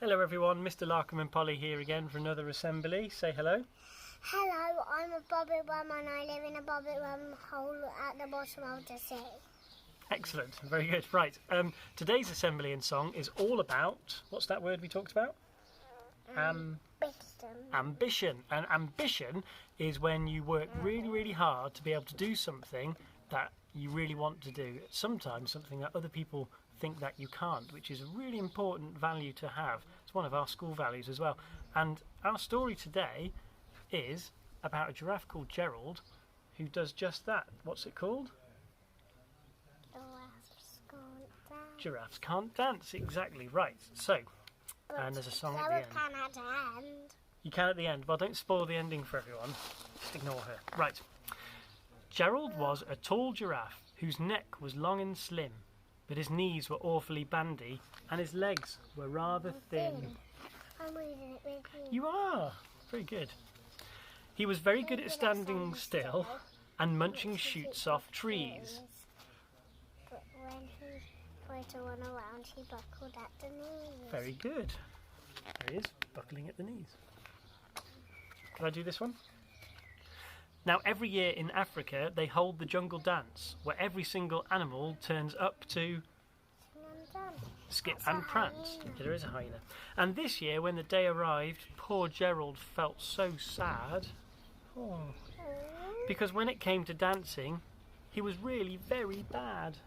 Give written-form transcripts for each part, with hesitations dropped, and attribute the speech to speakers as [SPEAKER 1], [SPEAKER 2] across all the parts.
[SPEAKER 1] Hello everyone, Mr. Larkham and Polly here again for another assembly. Say hello.
[SPEAKER 2] Hello, I'm a bobbit worm and I live in a bobbit worm hole at the bottom of the sea.
[SPEAKER 1] Excellent, very good. Right, today's assembly and song is all about, what's that word we talked about? Ambition. And ambition is when you work really, really hard to be able to do something that you really want to do. Sometimes something that other people think that you can't, which is a really important value to have. It's one of our school values as well. And our story today is about a giraffe called Gerald who does just that. What's it called? Giraffes can't dance. Exactly right. So, and there's a song at the end. You can at the end. Well, don't spoil the ending for everyone. Just ignore her. Right. Gerald was a tall giraffe whose neck was long and slim, but his knees were awfully bandy and his legs were rather thin.
[SPEAKER 2] I'm reading it with you.
[SPEAKER 1] You are! Very good. He was very good at standing still and munching shoots off trees.
[SPEAKER 2] But when he tried to run around, he buckled at the knees.
[SPEAKER 1] Very good. There he is, buckling at the knees. Can I do this one? Now, every year in Africa, they hold the jungle dance, where every single animal turns up to skip and prance. There is a hyena. And this year, when the day arrived, poor Gerald felt so sad. Oh. Because when it came to dancing, he was really very bad.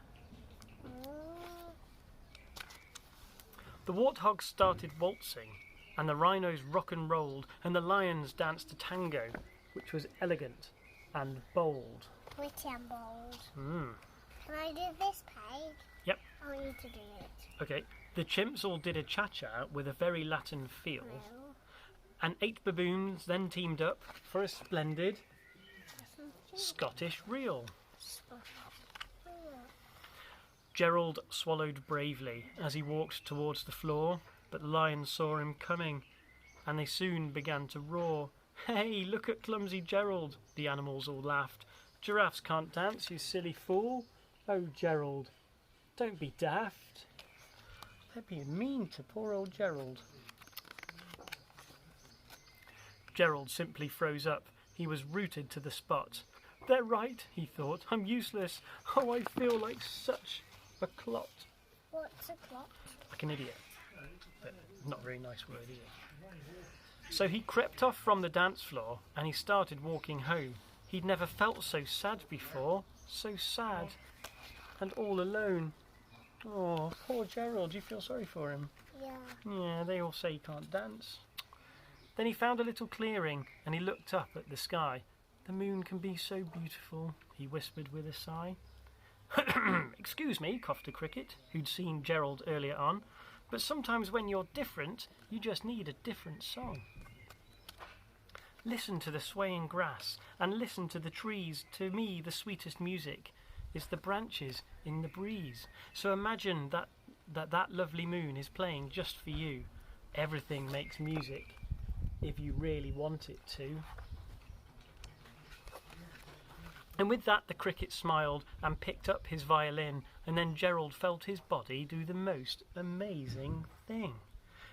[SPEAKER 1] The warthogs started waltzing, and the rhinos rock and rolled, and the lions danced a tango, which was elegant and bold.
[SPEAKER 2] Witty and bold.
[SPEAKER 1] Mm.
[SPEAKER 2] Can I do this page?
[SPEAKER 1] Yep.
[SPEAKER 2] I want you to do it.
[SPEAKER 1] Okay. The chimps all did a cha-cha with a very Latin feel.
[SPEAKER 2] No.
[SPEAKER 1] And 8 baboons then teamed up for a splendid Scottish reel. Gerald swallowed bravely as he walked towards the floor, but the lions saw him coming, and they soon began to roar. "Hey, look at clumsy Gerald," the animals all laughed. "Giraffes can't dance, you silly fool." "Oh, Gerald, don't be daft." They're being mean to poor old Gerald. Gerald simply froze up. He was rooted to the spot. "They're right," he thought. "I'm useless. Oh, I feel like such a clot."
[SPEAKER 2] What's a clot?
[SPEAKER 1] Like an idiot. But not a very nice word, is it? So he crept off from the dance floor and he started walking home. He'd never felt so sad before. So sad. And all alone. Oh, poor Gerald. You feel sorry for him?
[SPEAKER 2] Yeah.
[SPEAKER 1] Yeah, they all say he can't dance. Then he found a little clearing and he looked up at the sky. "The moon can be so beautiful," he whispered with a sigh. "Excuse me," coughed a cricket, who'd seen Gerald earlier on, "but sometimes when you're different, you just need a different song. Listen to the swaying grass and listen to the trees. To me, the sweetest music is the branches in the breeze. So imagine that lovely moon is playing just for you. Everything makes music if you really want it to." And with that, the cricket smiled and picked up his violin, and then Gerald felt his body do the most amazing thing.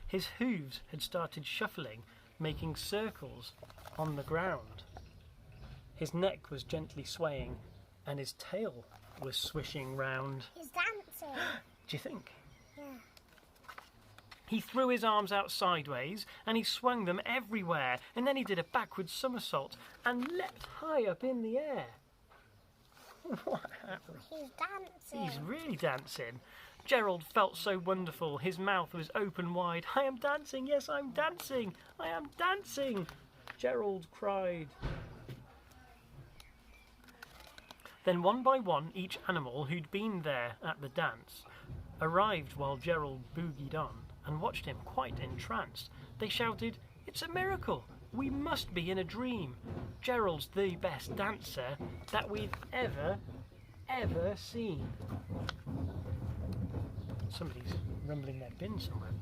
[SPEAKER 1] His hooves had started shuffling, making circles on the ground. His neck was gently swaying, and his tail was swishing round.
[SPEAKER 2] He's dancing.
[SPEAKER 1] Do you think?
[SPEAKER 2] Yeah.
[SPEAKER 1] He threw his arms out sideways, and he swung them everywhere, and then he did a backward somersault and leapt high up in the air. Wow.
[SPEAKER 2] He's dancing.
[SPEAKER 1] He's really dancing. Gerald felt so wonderful. His mouth was open wide. "I am dancing, yes, I'm dancing. I am dancing," Gerald cried. Then one by one, each animal who'd been there at the dance arrived while Gerald boogied on and watched him quite entranced. They shouted, "It's a miracle. We must be in a dream. Gerald's the best dancer that we've ever seen." Somebody's rumbling their bin somewhere.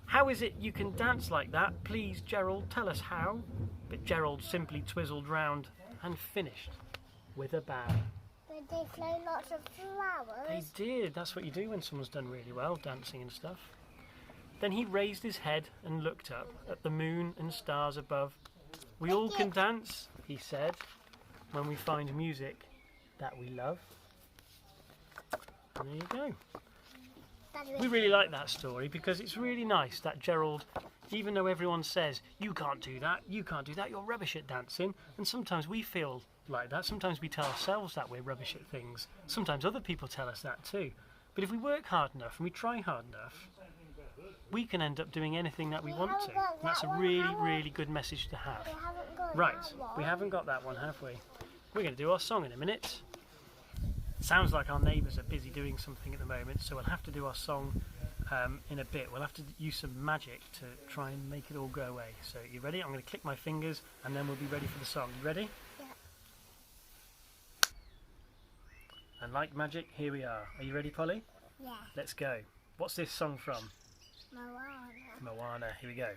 [SPEAKER 1] "How is it you can dance like that? Please, Gerald, tell us how." But Gerald simply twizzled round and finished with a bow.
[SPEAKER 2] Did they throw lots of flowers?
[SPEAKER 1] They did. That's what you do when someone's done really well, dancing and stuff. Then he raised his head and looked up at the moon and stars above. We all can dance, he said, when we find music that we love. And there you go. We really like that story because it's really nice that Gerald, even though everyone says, you can't do that, you're rubbish at dancing, and sometimes we feel like that, sometimes we tell ourselves that we're rubbish at things, sometimes other people tell us that too. But if we work hard enough and we try hard enough, we can end up doing anything that we want to. And that's a really, really good message to have. Right, we haven't got that one, have we? We're going to do our song in a minute. Sounds like our neighbours are busy doing something at the moment, so we'll have to do our song in a bit. We'll have to use some magic to try and make it all go away. So you ready? I'm going to click my fingers and then we'll be ready for the song. You ready?
[SPEAKER 2] Yeah.
[SPEAKER 1] And like magic, here we are. Are you ready, Polly?
[SPEAKER 2] Yeah.
[SPEAKER 1] Let's go. What's this song from?
[SPEAKER 2] Moana.
[SPEAKER 1] Moana. Here we go.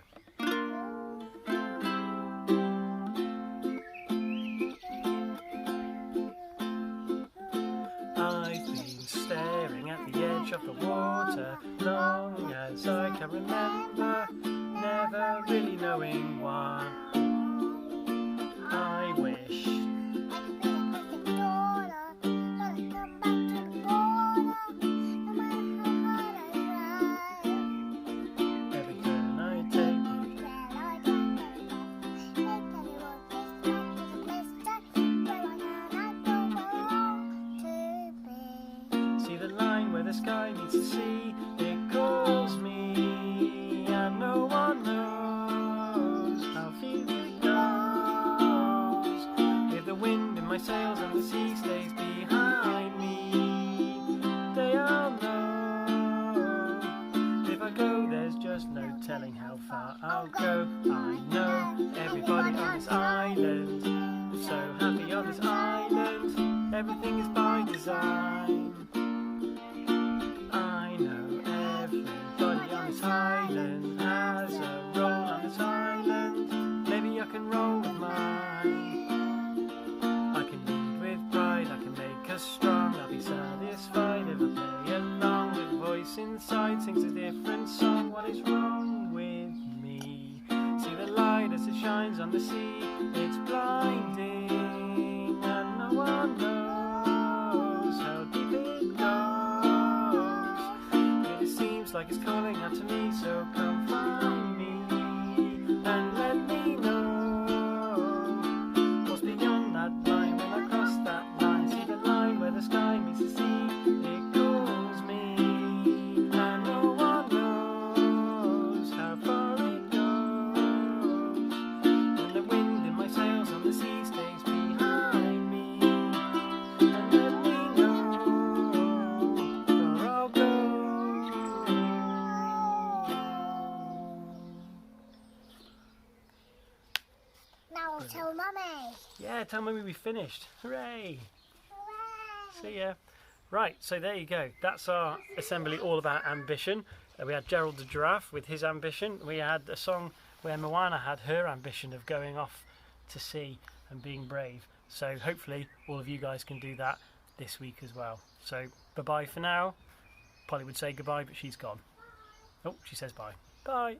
[SPEAKER 1] I've been staring at the edge of the water long as I can remember, never really knowing why. I wish every turn I take, see the line where the sky meets the sea, it calls me, and no one knows how feeling goes. If the wind in my sails and the sea stays behind me, they all know. If I go, there's just no telling how far I'll go. I know everybody on this island, so happy on this island, everything is by design. I know everybody on this island has a role on this island. Maybe I can roll with mine. I can lead with pride, I can make us strong. I'll be satisfied if I play along with voice inside sings a different song. What is wrong with me? See the light as it shines on the sea, it's blinding, and no one knows how deep it goes. It seems like it's calling out to me, so come find me and let me know what's beyond that line. When I cross that line, see the line where the sky meets the sea, it calls me, and no one knows how far it goes. When the wind in my sails on the sea stays behind me, and let me know where I'll go.
[SPEAKER 2] Now I'll tell Mummy.
[SPEAKER 1] Yeah, tell Mummy we finished. Hooray!
[SPEAKER 2] Hooray!
[SPEAKER 1] See ya. Right, so there you go. That's our assembly all about ambition. We had Gerald the giraffe with his ambition. We had a song where Moana had her ambition of going off to sea and being brave. So hopefully all of you guys can do that this week as well. So bye-bye for now. Polly would say goodbye, but she's gone. Oh, she says bye. Bye.